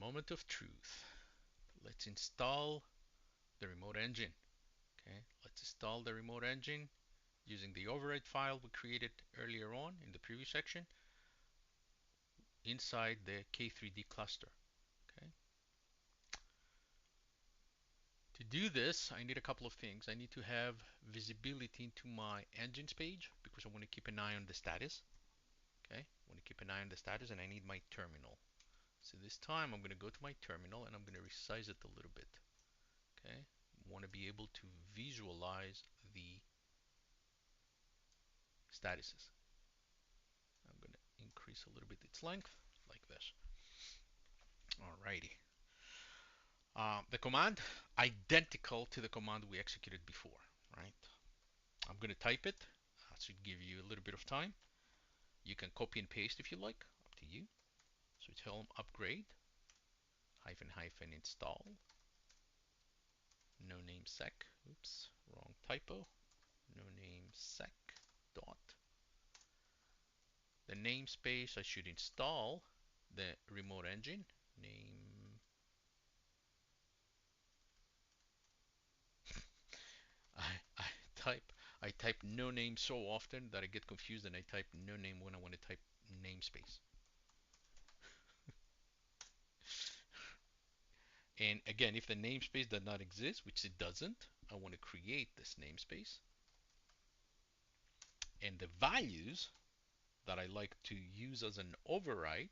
moment of truth. Let's install the remote engine. Okay, let's install the remote engine using the override file we created earlier on in the previous section inside the K3D cluster. Okay. To do this, I need a couple of things. I need to have visibility into my engines page because I want to keep an eye on the status. Okay, I want to keep an eye on the status, and I need my terminal. So this time I'm going to go to my terminal and I'm going to resize it a little bit. Okay, I want to be able to visualize the statuses. I'm going to increase a little bit its length like this. Alrighty. The command, identical to the command we executed before, right? I'm going to type it. That should give you a little bit of time. You can copy and paste if you like, up to you. So it's helm upgrade hyphen install no name sec. Oops, wrong typo. No name sec dot. The namespace I should install the remote engine name. I type no name so often that I get confused and I type no name when I want to type namespace. And again, if the namespace does not exist, which it doesn't, I want to create this namespace. And the values that I like to use as an override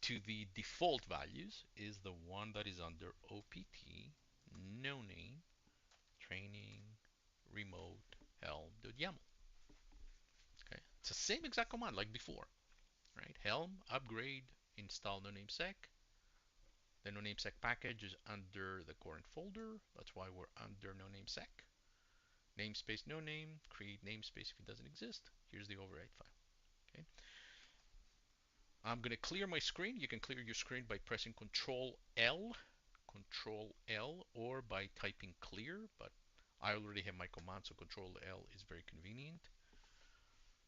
to the default values is the one that is under OPT no name training remote helm.yaml. Okay, it's the same exact command like before, right? Helm upgrade install no name sec. The no name sec package is under the current folder. That's why we're under no name sec. Namespace no name, create namespace if it doesn't exist. Here's the override file. Okay. I'm going to clear my screen. You can clear your screen by pressing Control L, or by typing clear, but I already have my command, so Control L is very convenient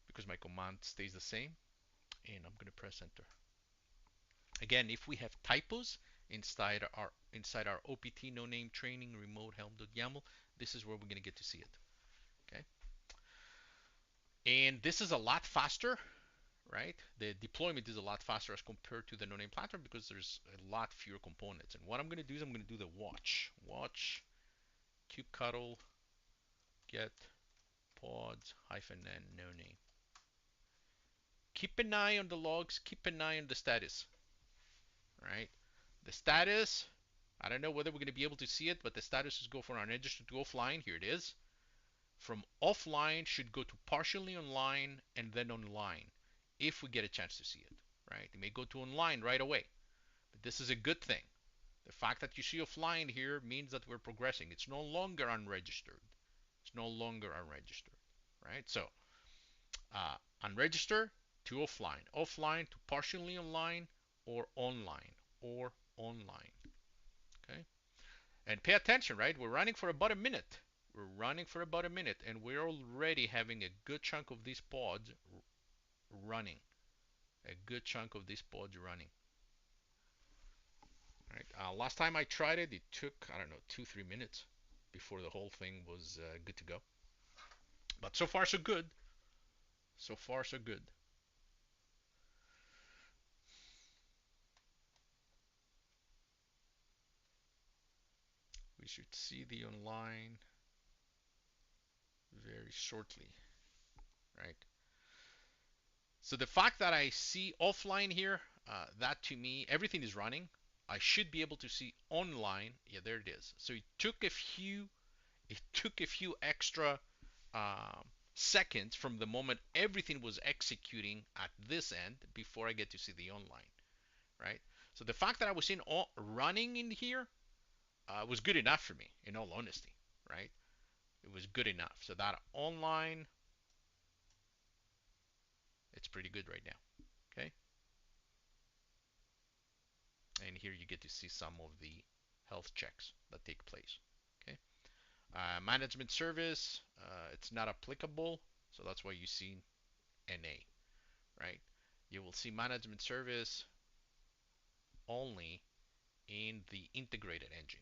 because my command stays the same. And I'm going to press enter. Again, if we have typos inside our OPT no name training remote helm.yaml, this is where we're going to get to see it. Okay. And this is a lot faster, right? The deployment is a lot faster as compared to the no name platform because there's a lot fewer components. And what I'm going to do is I'm going to do the watch kubectl get pods -n no name. Keep an eye on the logs, keep an eye on the status, right? The status, I don't know whether we're going to be able to see it, but the status is go from unregistered to offline. Here it is. From offline should go to partially online and then online if we get a chance to see it, right? It may go to online right away, but this is a good thing. The fact that you see offline here means that we're progressing. It's no longer unregistered. It's no longer unregistered, right? So unregistered to offline, offline to partially online, or online, okay? And pay attention, right? We're running for about a minute. We're running for about a minute, and we're already having a good chunk of these pods running. A good chunk of these pods running. All right. Last time I tried it, it took, I don't know, 2-3 minutes before the whole thing was good to go. But so far, so good. So far, so good. We should see the online very shortly, right? So the fact that I see offline here, that to me, everything is running. I should be able to see online. Yeah, there it is. So it took a few extra seconds from the moment everything was executing at this end before I get to see the online, right? So the fact that I was in running in here was good enough for me, in all honesty, right? It was good enough. So that online, it's pretty good right now, okay? And here you get to see some of the health checks that take place, okay? Management service, it's not applicable, so that's why you see NA, right? You will see management service only in the integrated engine.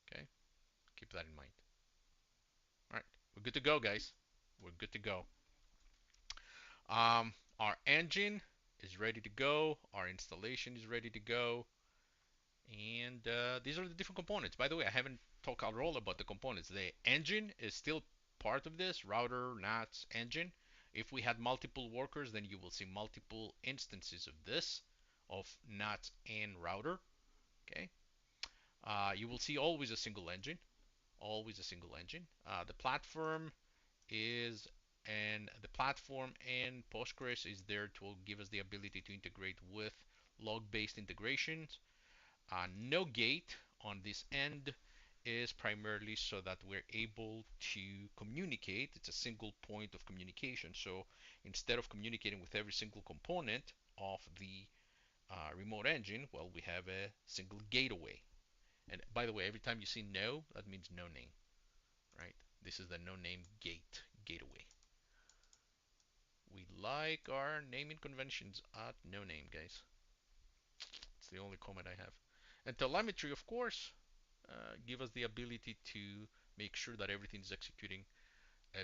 Okay, keep that in mind. All right, we're good to go, guys. We're good to go. Our engine is ready to go. Our installation is ready to go. And these are the different components. By the way, I haven't talked at all about the components. The engine is still part of this, router, NATs, engine. If we had multiple workers, then you will see multiple instances of this, of NATs and router. Okay. You will see always a single engine, always a single engine. The platform is and the platform and Postgres is there to give us the ability to integrate with log-based integrations. No gate on this end is primarily so that we're able to communicate. It's a single point of communication. So instead of communicating with every single component of the remote engine, well, we have a single gateway. And by the way, every time you see no, that means no name, right? This is the no name gateway. We like our naming conventions at no name, guys. It's the only comment I have. And telemetry, of course, give us the ability to make sure that everything is executing,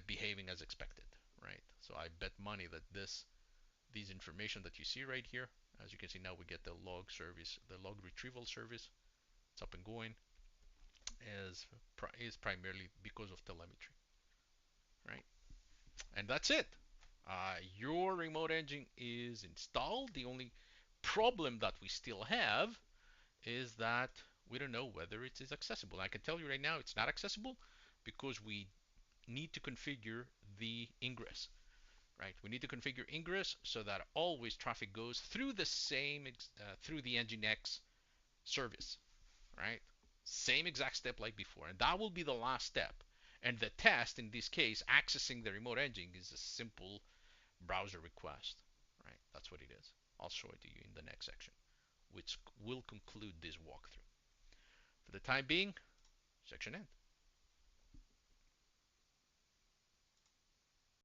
behaving as expected, right? So I bet money that these information that you see right here, as you can see now, we get the log service, the log retrieval service. It's up and going, is primarily because of telemetry, right? And that's it. Your remote engine is installed. The only problem that we still have is that we don't know whether it is accessible. I can tell you right now it's not accessible because we need to configure the ingress, right? We need to configure ingress so that always traffic goes through the same through the Nginx service, right? Same exact step like before, and that will be the last step. And the test in this case, accessing the remote engine, is a simple browser request, right? That's what it is. I'll show it to you in the next section, which will conclude this walkthrough. For the time being, section end.